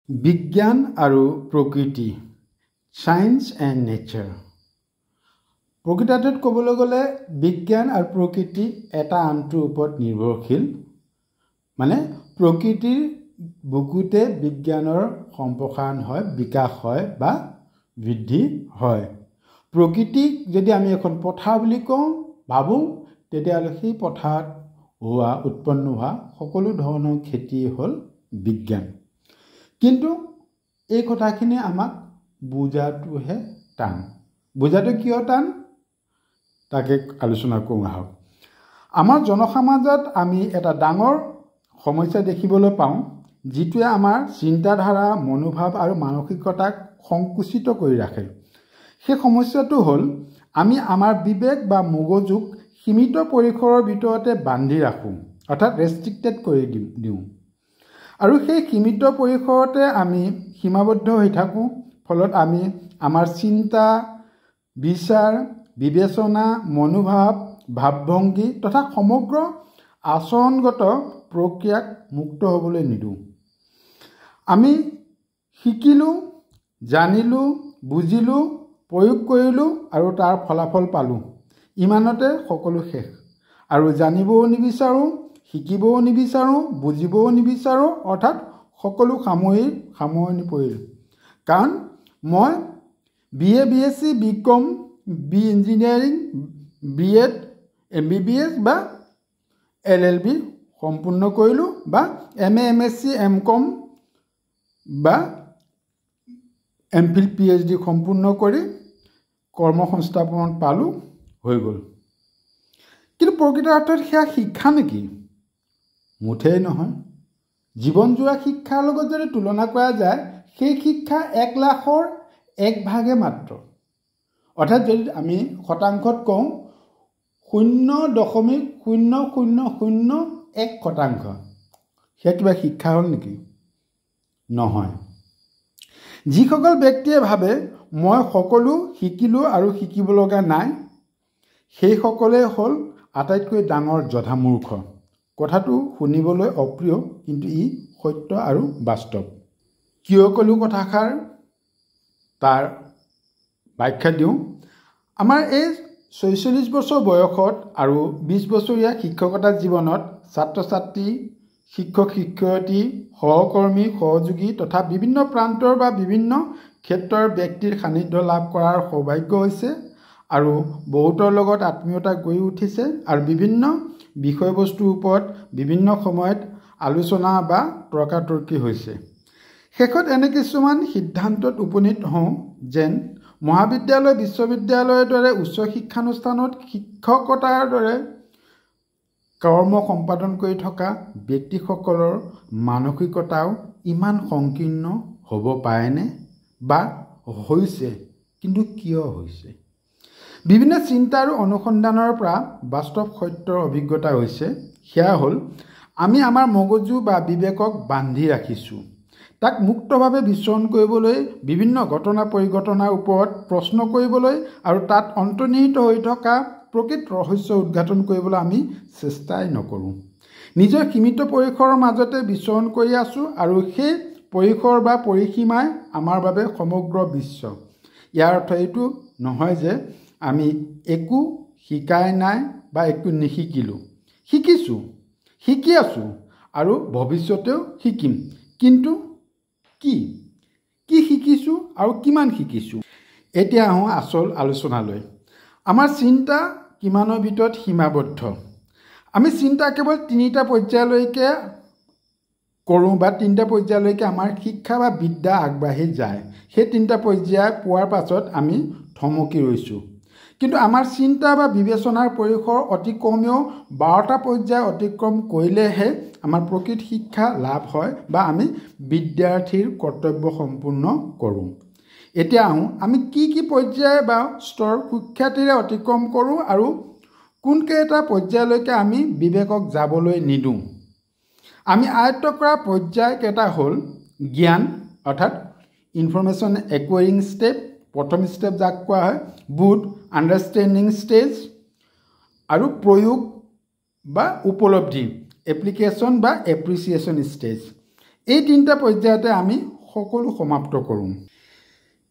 বিজ্ঞান আৰু প্ৰকৃতি, সায়েন্স এণ্ড নেচাৰ। প্ৰকৃতাৰ্থত ক'বলৈ গ'লে বিজ্ঞান আৰু প্ৰকৃতি এটা আনটোৰ ওপৰত নিৰ্ভৰশীল। মানে প্ৰকৃতিৰ বুকুতে বিজ্ঞানৰ সম্প্ৰসাৰণ হয়, বিকাশ হয় বা বৃদ্ধি হয়। প্ৰকৃতিক যদি আমি এখন পথাৰ বুলি কওঁ ভাবোঁ, তেতিয়াহ'লে সেই পথাৰত উৎপন্ন হোৱা সকলো ধৰণৰ খেতি হ'ল বিজ্ঞান। কিন্তু এই কথাখিনি আমাক বুজাটোহে টান। বুজাটো কিয় টান তাকে আলোচনা কৰোঁ আহক। আমাৰ জনসমাজত আমি এটা ডাঙৰ সমস্যা দেখিবলৈ পাওঁ, যিটোৱে আমাৰ চিন্তাধাৰা, মনোভাৱ আৰু মানসিকতাক সংকুচিত কৰি ৰাখে। সেই সমস্যাটো হ'ল আমি আমাৰ বিবেক বা মগজুক সীমিত পৰিসৰৰ ভিতৰতে বান্ধি ৰাখোঁ, অৰ্থাৎ ৰেষ্ট্ৰিক্টেড কৰি দিওঁ। আৰু সেই সীমিত পৰিসৰতে আমি সীমাবদ্ধ হৈ থাকোঁ। ফলত আমি আমাৰ চিন্তা, বিচাৰ, বিবেচনা, মনোভাৱ, ভাৱভংগী তথা সমগ্ৰ আচৰণগত প্ৰক্ৰিয়াক মুক্ত হ'বলৈ নিদিওঁ। আমি শিকিলোঁ, জানিলোঁ, বুজিলোঁ, প্ৰয়োগ কৰিলোঁ আৰু তাৰ ফলাফল পালোঁ। ইমানতে সকলো শেষ। আৰু জানিবও নিবিচাৰোঁ, শিকিবও নিবিচাৰোঁ, বুজিবও নিবিচাৰোঁ, অৰ্থাৎ সকলো সামৰণি পৰিল। কাৰণ মই BA, BSc, BCom, B engineering, BEd, MBBS বা LLB সম্পূৰ্ণ কৰিলোঁ, বা MA, MSc, MCom বা MPhil, PhD সম্পূৰ্ণ কৰি কৰ্মসংস্থাপন পালোঁ, হৈ গ'ল। কিন্তু প্ৰকৃতাৰ্থত সেয়া শিক্ষা নেকি? মুঠেই নহয়। জীৱনজোৰা শিক্ষাৰ লগত যদি তুলনা কৰা যায়, সেই শিক্ষা 1,00,000ৰ 1ভাগে মাত্ৰ। অৰ্থাৎ যদি আমি শতাংশত কওঁ 0.0001%। সেয়া কিবা শিক্ষা হ'ল নেকি? নহয়। যিসকল ব্যক্তিয়ে ভাবে মই সকলো শিকিলোঁ আৰু শিকিব লগা নাই, সেইসকলে হ'ল আটাইতকৈ ডাঙৰ জধামূৰ্খ। কথাটো শুনিবলৈ অপ্ৰিয়, কিন্তু ই সত্য আৰু বাস্তৱ। কিয় ক'লোঁ কথাষাৰ তাৰ ব্যাখ্যা দিওঁ। আমাৰ এই 46 বছৰ বয়সত আৰু 20 বছৰীয়া শিক্ষকতা জীৱনত ছাত্ৰ ছাত্ৰী, শিক্ষক শিক্ষয়িত্ৰী, সহকৰ্মী, সহযোগী তথা বিভিন্ন প্ৰান্তৰ বা বিভিন্ন ক্ষেত্ৰৰ ব্যক্তিৰ সান্নিধ্য লাভ কৰাৰ সৌভাগ্য হৈছে আৰু বহুতৰ লগত আত্মীয়তা গঢ়ি উঠিছে আৰু বিভিন্ন বিষয়বস্তুৰ ওপৰত বিভিন্ন সময়ত আলোচনা বা তৰ্কাতৰ্কি হৈছে। শেষত এনে কিছুমান সিদ্ধান্তত উপনীত হওঁ যেন মহাবিদ্যালয়, বিশ্ববিদ্যালয়ৰ দৰে উচ্চ শিক্ষানুষ্ঠানত শিক্ষকতাৰ দৰে কৰ্ম সম্পাদন কৰি থকা ব্যক্তিসকলৰ মানসিকতাও ইমান সংকীৰ্ণ হ'ব পাৰেনে? বা হৈছে, কিন্তু কিয় হৈছে? বিভিন্ন চিন্তা আৰু অনুসন্ধানৰ পৰা বাস্তৱ সত্যৰ অভিজ্ঞতা হৈছে, সেয়া হ'ল আমি আমাৰ মগজু বা বিবেকক বান্ধি ৰাখিছোঁ। তাক মুক্তভাৱে বিচৰণ কৰিবলৈ, বিভিন্ন ঘটনা পৰিঘটনাৰ ওপৰত প্ৰশ্ন কৰিবলৈ আৰু তাত অন্তৰ্নিহিত হৈ থকা প্ৰকৃত ৰহস্য উদ্ঘাটন কৰিবলৈ আমি চেষ্টাই নকৰোঁ। নিজৰ সীমিত পৰিসৰৰ মাজতে বিচৰণ কৰি আছোঁ আৰু সেই পৰিসৰ বা পৰিসীমাই আমাৰ বাবে সমগ্ৰ বিশ্ব। ইয়াৰ অৰ্থ এইটো নহয় যে আমি একো শিকাই নাই বা একো নিশিকিলোঁ। শিকিছোঁ, শিকি আছোঁ আৰু ভৱিষ্যতেও শিকিম। কিন্তু কি শিকিছোঁ আৰু কিমান শিকিছোঁ? এতিয়া আহোঁ আচল আলোচনালৈ। আমাৰ চিন্তা কিমানৰ ভিতৰত সীমাবদ্ধ? আমি চিন্তা কেৱল 3টা পৰ্যায়লৈকে কৰোঁ বা 3টা পৰ্যায়লৈকে আমাৰ শিক্ষা বা বিদ্যা আগবাঢ়ি যায়। সেই 3টা পৰ্যায় পোৱাৰ পাছত আমি থমকি ৰৈছোঁ। কিন্তু আমাৰ চিন্তা বা বিবেচনাৰ পৰিসৰ অতি কমেও 12টা পৰ্যায় অতিক্ৰম কৰিলেহে আমাৰ প্ৰকৃত শিক্ষা লাভ হয় বা আমি বিদ্যাৰ্থীৰ কৰ্তব্য সম্পূৰ্ণ কৰোঁ। এতিয়া আহোঁ, আমি কি পৰ্যায় বা স্তৰ সুখ্যাতিৰে অতিক্ৰম কৰোঁ আৰু কোনকেইটা পৰ্যায়লৈকে আমি বিবেকক যাবলৈ নিদিওঁ। আমি আয়ত্ত কৰা পৰ্যায়কেইটা হ'ল জ্ঞান, অৰ্থাৎ ইনফৰমেশ্যন একুৱাৰিং ষ্টেপ, প্ৰথম ষ্টেপ যাক কোৱা হয়, বোধ, আণ্ডাৰষ্টেণ্ডিং ষ্টেজ, আৰু প্ৰয়োগ বা উপলব্ধি, এপ্লিকেশ্যন বা এপ্ৰিচিয়েশ্যন ষ্টেজ। এই 3টা পৰ্যায়তে আমি সকলো সমাপ্ত কৰোঁ।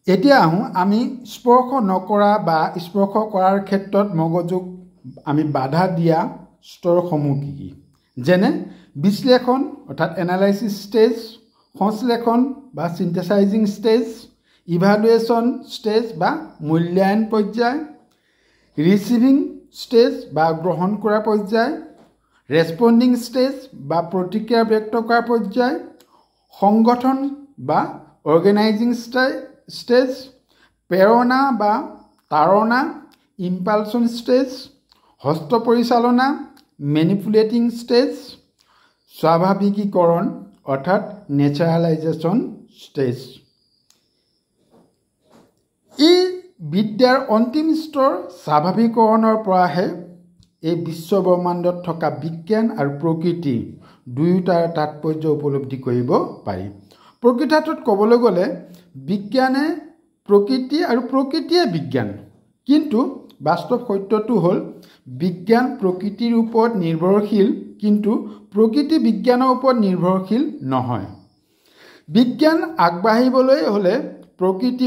এতিয়া আহোঁ আমি স্পৰ্শ নকৰা বা স্পৰ্শ কৰাৰ ক্ষেত্ৰত মগজুক আমি বাধা দিয়া স্তৰসমূহ কি কি, যেনে বিশ্লেষণ অৰ্থাৎ এনালাইচিছ ষ্টেজ, সংশ্লেষণ বা চিন্থেচাইজিং ষ্টেজ, ইভালুৱেশ্যন ষ্টেজ বা মূল্যায়ন পৰ্যায়, ৰিচিভিং ষ্টেজ বা গ্ৰহণ কৰা পৰ্যায়, ৰেছপণ্ডিং ষ্টেজ বা প্ৰতিক্ৰিয়া ব্যক্ত কৰা পৰ্যায়, সংগঠন বা অৰ্গেনাইজিং ষ্টেজ, প্ৰেৰণা বা তাৰণা ইম্পালছন ষ্টেজ, হস্ত পৰিচালনা মেনিপুলেটিং ষ্টেজ, স্বাভাৱিকীকৰণ অৰ্থাৎ নেচাৰেলাইজেশ্যন ষ্টেজ। এই বিদ্যাৰ অন্তিম স্তৰ স্বাভাৱিকীকৰণৰ পৰাহে এই বিশ্বব্ৰহ্মাণ্ডত থকা বিজ্ঞান আৰু প্ৰকৃতি দুয়োটাৰ তাৎপৰ্য উপলব্ধি কৰিব পাৰি। প্ৰকৃতাৰ্থত ক'বলৈ গ'লে বিজ্ঞানে প্ৰকৃতি আৰু প্ৰকৃতিয়ে বিজ্ঞান, কিন্তু বাস্তৱ সত্যটো হ'ল বিজ্ঞান প্ৰকৃতিৰ ওপৰত নিৰ্ভৰশীল, কিন্তু প্ৰকৃতি বিজ্ঞানৰ ওপৰত নিৰ্ভৰশীল নহয়। বিজ্ঞান আগবাঢ়িবলৈ হ'লে প্ৰকৃতি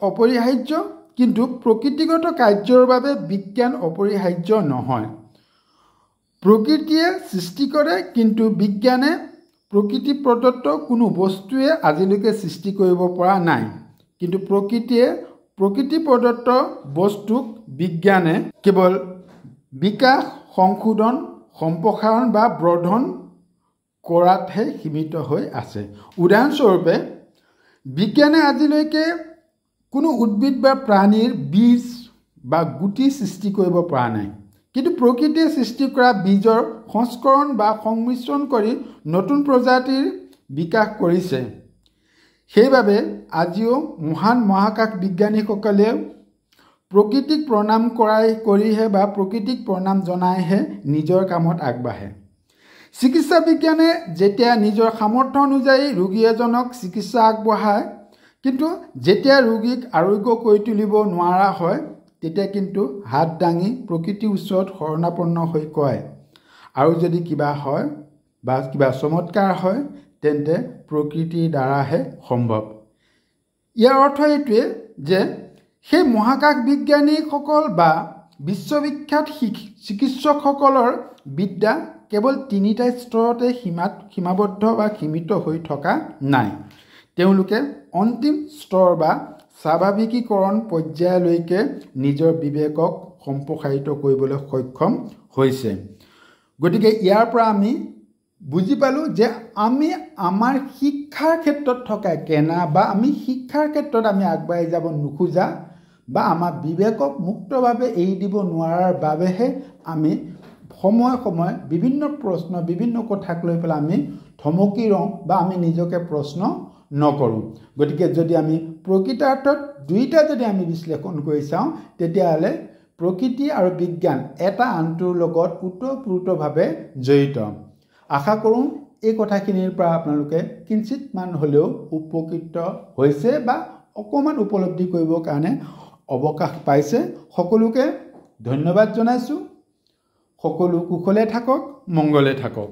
অপৰিহাৰ্য, কিন্তু প্ৰকৃতিগত কাৰ্যৰ বাবে বিজ্ঞান অপৰিহাৰ্য নহয়। প্ৰকৃতিয়ে সৃষ্টি কৰে, কিন্তু বিজ্ঞানে প্ৰকৃতি প্ৰদত্ত কোনো বস্তুৱে আজিলৈকে সৃষ্টি কৰিব পৰা নাই, কিন্তু প্ৰকৃতিয়ে প্ৰকৃতি প্ৰদত্ত বস্তুক বিজ্ঞানে কেৱল বিকাশ, সংশোধন, সম্প্ৰসাৰণ বা বৰ্ধন কৰাতহে সীমিত হৈ আছে। উদাহৰণস্বৰূপে বিজ্ঞানে আজিলৈকে কোনো উদ্ভিদ বা প্ৰাণীৰ বীজ বা গুটি সৃষ্টি কৰিব পৰা নাই, কিন্তু প্ৰকৃতিয়ে সৃষ্টি কৰা বীজৰ সংস্কৰণ বা সংমিশ্ৰণ কৰি নতুন প্ৰজাতিৰ বিকাশ কৰিছে। সেইবাবে আজিও মহান মহাকাশ বিজ্ঞানীসকলেও প্ৰকৃতিক প্ৰণাম কৰিহে বা প্ৰকৃতিক প্ৰণাম জনাইহে নিজৰ কামত আগবাঢ়ে। চিকিৎসা বিজ্ঞানে যেতিয়া নিজৰ সামৰ্থ্য অনুযায়ী ৰোগী এজনক চিকিৎসা আগবঢ়ায়, কিন্তু যেতিয়া ৰোগীক আৰোগ্য কৰি তুলিব নোৱাৰা হয়, তেতিয়া কিন্তু হাত দাঙি প্ৰকৃতিৰ ওচৰত শৰণাপন্ন হৈ কয়, আৰু যদি কিবা হয় বা কিবা চমৎকাৰ হয় তেন্তে প্ৰকৃতিৰ দ্বাৰাহে সম্ভৱ। ইয়াৰ অৰ্থ এইটোৱে যে সেই মহাকাশ বিজ্ঞানীসকল বা বিশ্ববিখ্যাত চিকিৎসকসকলৰ বিদ্যা কেৱল তিনিটা স্তৰতে সীমাবদ্ধ বা সীমিত হৈ থকা নাই। তেওঁলোকে অন্তিম স্তৰ বা স্বাভাৱিকীকৰণ পৰ্যায়লৈকে নিজৰ বিবেকক সম্প্ৰসাৰিত কৰিবলৈ সক্ষম হৈছে। গতিকে ইয়াৰ পৰা আমি বুজি পালোঁ যে আমি আমাৰ শিক্ষাৰ ক্ষেত্ৰত থকা কেনা বা আমি শিক্ষাৰ ক্ষেত্ৰত আমি আগবাঢ়ি যাব নোখোজা বা আমাৰ বিবেকক মুক্তভাৱে এৰি দিব নোৱাৰাৰ বাবেহে আমি সময়ে সময়ে বিভিন্ন প্ৰশ্ন বিভিন্ন কথাক লৈ পেলাই আমি থমকি ৰওঁ বা আমি নিজকে প্ৰশ্ন নকৰোঁ। গতিকে যদি আমি প্ৰকৃতাৰ্থত দুইটা যদি আমি বিশ্লেষণ কৰি চাওঁ, তেতিয়াহ'লে প্ৰকৃতি আৰু বিজ্ঞান এটা আনটোৰ লগত ওতঃপ্ৰোতভাৱে জড়িত। আশা কৰোঁ এই কথাখিনিৰ পৰা আপোনালোকে কিঞ্চিতমান হ'লেও উপকৃত হৈছে বা অকণমান উপলব্ধি কৰিবৰ কাৰণে অৱকাশ পাইছে। সকলোকে ধন্যবাদ জনাইছোঁ। সকলো কুশলে থাকক, মংগলে থাকক।